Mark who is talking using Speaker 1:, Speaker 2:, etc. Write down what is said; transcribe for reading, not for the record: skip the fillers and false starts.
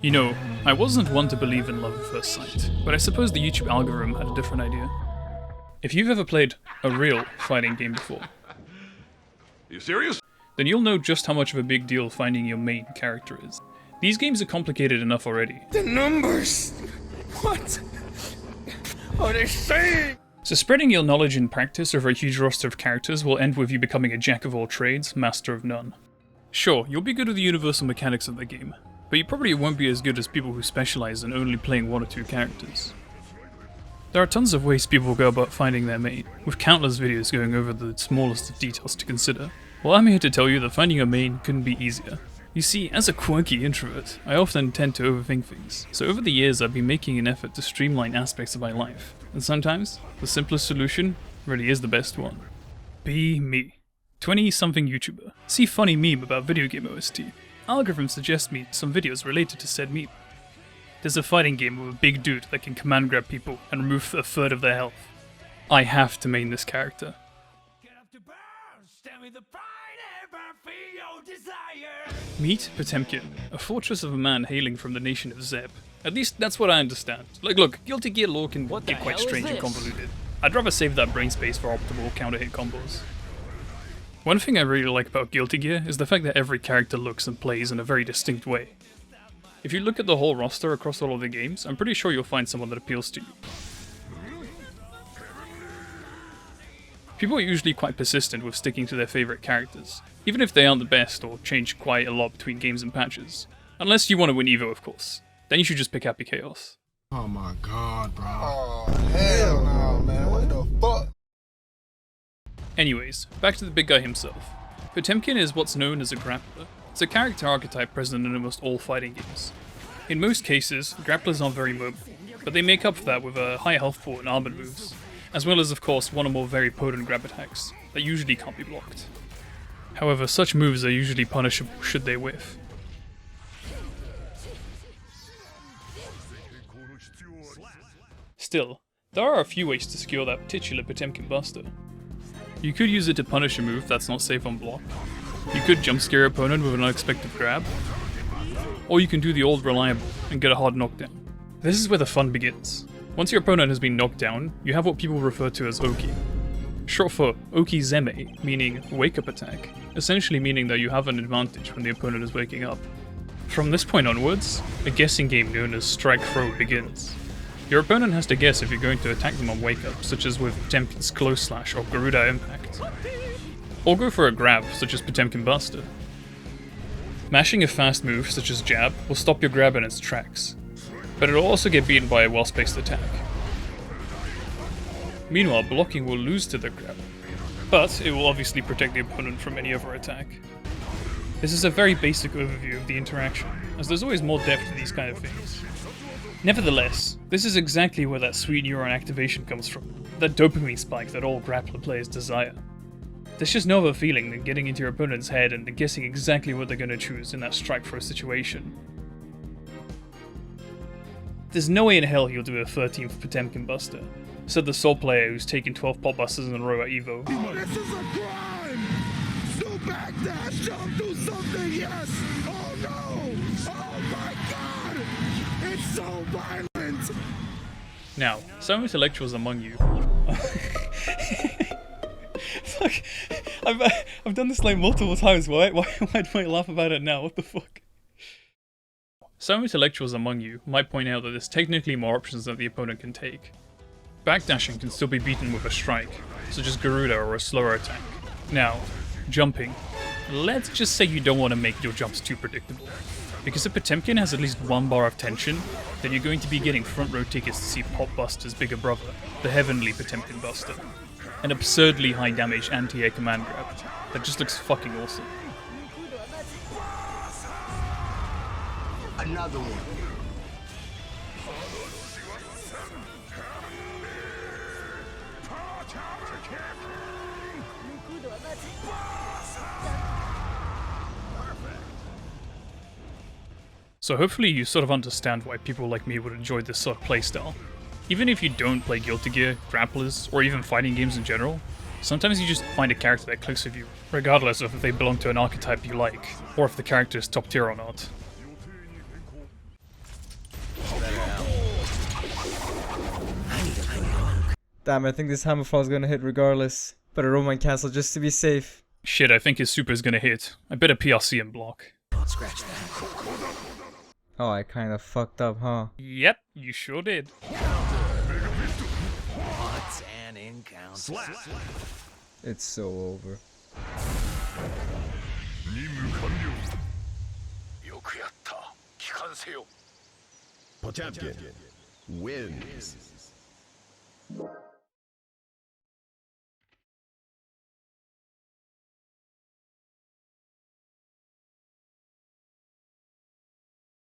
Speaker 1: You know, I wasn't one to believe in love at first sight, but I suppose the YouTube algorithm had a different idea. If you've ever played a real fighting game before,
Speaker 2: You serious?
Speaker 1: then you'll know just how much of a big deal finding your main character is. These games are complicated enough already.
Speaker 3: The numbers! What are they saying?
Speaker 1: So spreading your knowledge in practice over a huge roster of characters will end with you becoming a jack of all trades, master of none. Sure, you'll be good at the universal mechanics of the game, but you probably won't be as good as people who specialize in only playing one or two characters. There are tons of ways people go about finding their main, with countless videos going over the smallest of details to consider. Well, I'm here to tell you that finding a main couldn't be easier. You see, as a quirky introvert, I often tend to overthink things, so over the years I've been making an effort to streamline aspects of my life, and sometimes, the simplest solution really is the best one. Be me. 20-something YouTuber. See funny meme about video game OST. Algorithm suggests me some videos related to said meme. There's a fighting game with a big dude that can command grab people and remove a third of their health. I have to main this character. Meet Potemkin, a fortress of a man hailing from the nation of Zeb. At least that's what I understand. Like look, Guilty Gear lore can get quite strange and convoluted. I'd rather save that brain space for optimal counter-hit combos. One thing I really like about Guilty Gear is the fact that every character looks and plays in a very distinct way. If you look at the whole roster across all of the games, I'm pretty sure you'll find someone that appeals to you. People are usually quite persistent with sticking to their favourite characters, even if they aren't the best or change quite a lot between games and patches. Unless you want to win Evo, of course. Then you should just pick Happy Chaos.
Speaker 4: Oh my god, bro.
Speaker 3: Oh, hell no, man. What the fuck?
Speaker 1: Anyways, back to the big guy himself. Potemkin is what's known as a grappler. It's a character archetype present in almost all fighting games. In most cases, grapplers aren't very mobile, but they make up for that with a high health pool and armored moves, as well as of course one or more very potent grab attacks that usually can't be blocked. However, such moves are usually punishable should they whiff. Still, there are a few ways to secure that titular Potemkin Buster. You could use it to punish a move that's not safe on block. You could jump scare your opponent with an unexpected grab. Or you can do the old reliable and get a hard knockdown. This is where the fun begins. Once your opponent has been knocked down, you have what people refer to as Oki. Short for Oki-zeme, meaning wake-up attack, essentially meaning that you have an advantage when the opponent is waking up. From this point onwards, a guessing game known as Strike Throw begins. Your opponent has to guess if you're going to attack them on wake-up, such as with Potemkin's Close Slash or Garuda Impact. Or go for a grab, such as Potemkin Buster. Mashing a fast move, such as Jab, will stop your grab in its tracks, but it'll also get beaten by a well-spaced attack. Meanwhile, blocking will lose to the grab, but it will obviously protect the opponent from any other attack. This is a very basic overview of the interaction, as there's always more depth to these kind of things. Nevertheless, this is exactly where that sweet neuron activation comes from, that dopamine spike that all grappler players desire. There's just no other feeling than getting into your opponent's head and guessing exactly what they're going to choose in that strike throw situation. There's no way in hell he'll do a 13th Potemkin Buster, said the sole player who's taken 12 pot busters in a row at Evo.
Speaker 4: This is a crime! So backdash, jump, do something, yes! Oh no! Oh my god! It's so violent!
Speaker 1: Now, some intellectuals among you... Fuck, I've done this like multiple times, why do I laugh about it now, what the fuck? Some intellectuals among you might point out that there's technically more options that the opponent can take. Backdashing can still be beaten with a strike, such as Garuda or a slower attack. Now, jumping. Let's just say you don't want to make your jumps too predictable. Because if Potemkin has at least one bar of tension, then you're going to be getting front row tickets to see Pop Buster's bigger brother, the Heavenly Potemkin Buster. An absurdly high damage anti-air command grab that just looks fucking awesome.
Speaker 3: Another one.
Speaker 1: So hopefully you sort of understand why people like me would enjoy this sort of playstyle. Even if you don't play Guilty Gear, grapplers, or even fighting games in general, sometimes you just find a character that clicks with you, regardless of if they belong to an archetype you like, or if the character is top tier or not.
Speaker 5: Damn, I think this hammerfall's gonna hit regardless. Better Roman cancel just to be safe.
Speaker 1: Shit, I think his super's gonna hit. I better PRC and block.
Speaker 3: Scratch that.
Speaker 5: Oh, I kinda fucked up, huh?
Speaker 1: Yep, you sure did.
Speaker 3: What's an encounter?
Speaker 5: It's so over.
Speaker 2: 요크야타. 기관세요.
Speaker 4: Potemkin wins.